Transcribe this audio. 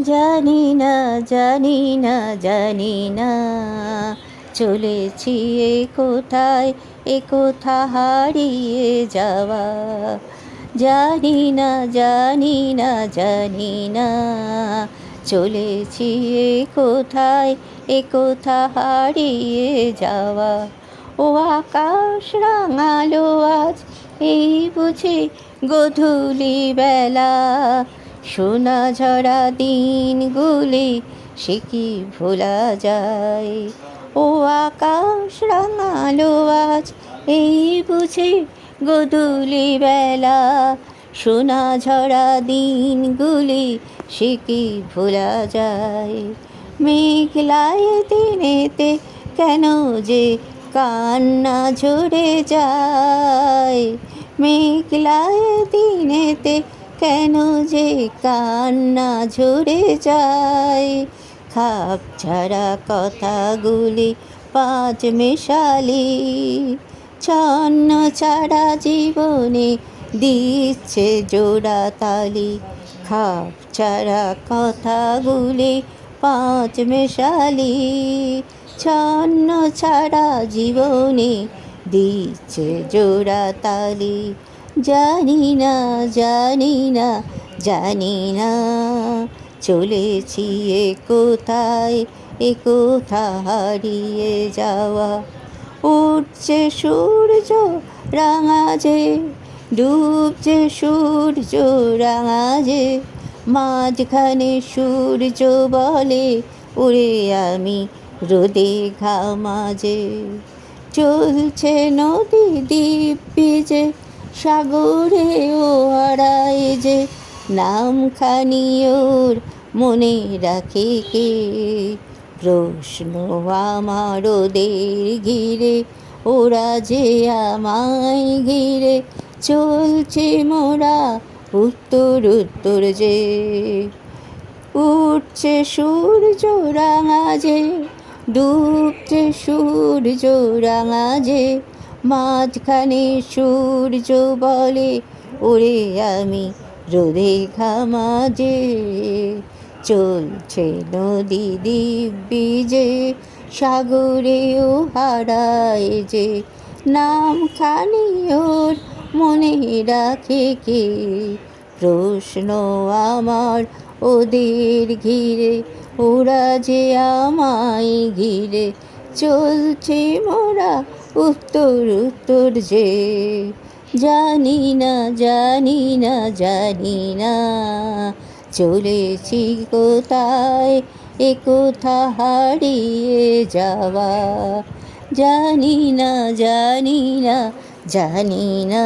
জানি না, জানি না, জানি না, চলেছি এ কোথা হারিয়ে যাওয়া। জানি না, জানি না, জানি না, চলেছি এ কোথা হারিয়ে যাওয়া। ও আকাশ রাঙালো আজ, এই বুঝি গোধূলি বেলা, সোনা ঝরা দিনগুলি সে কি ভোলা যায়। ও আকাশ রাঙালো আজ, এই বুঝি গোধূলি বেলা, সোনা ঝরা দিনগুলি সে কি ভোলা যায়। মেঘলায় দিনেতে কেন যে কান্না ঝরে যায়, মেঘলায় দিনেতে কেন যে কান্না ঝরে যায়। খাপ ছাড়া কথাগুলি পাঁচ মেশালি, ছন্ন ছাড়া জীবনে দিচ্ছে জোড়া তালি। খাপ ছাড়া কথাগুলি পাঁচ মেশালি, ছন্ন ছাড়া জীবনে দিচ্ছে জোড়া তালি। জানি না, জানি না, জানি না, চলেছি এ কোথা হারিয়ে যাওয়া। উঠছে সূর্য রাঙা যে, ডুবছে সূর্য রাঙা যে, মাঝখানে সূর্য বলে ওরে আমি রোদে ঘামাজে। চলছে নদী দ্বীপ ভিজে, সাগরে ও হারায় যে, নামখানি ওর মনে রাখে কে। প্রশ্ন আমার ওদের ঘিরে, ওরা যে আমায় ঘিরে, চলছে মোরা উত্তর উত্তর যে। উঠছে সূর্য রাঙা যে, ডুবছে সূর্য রাঙা যে, মাঝখানে সূর্য বলে ওরে আমি রোদে ঘামাজে। চলছে নদী দ্বীপ ভিজে, সাগরেও হারায় যে, নামখানি ওর মনে রাখে কে। প্রশ্ন আমার ওদের ঘিরে, ওরা যে আমায় ঘিরে, চলছে মোরা উত্তর উত্তর যে। জানি না, জানি না, জানি না, চলেছি এ কোথা হারিয়ে যাওয়া। জানি না, জানি না, জানি না।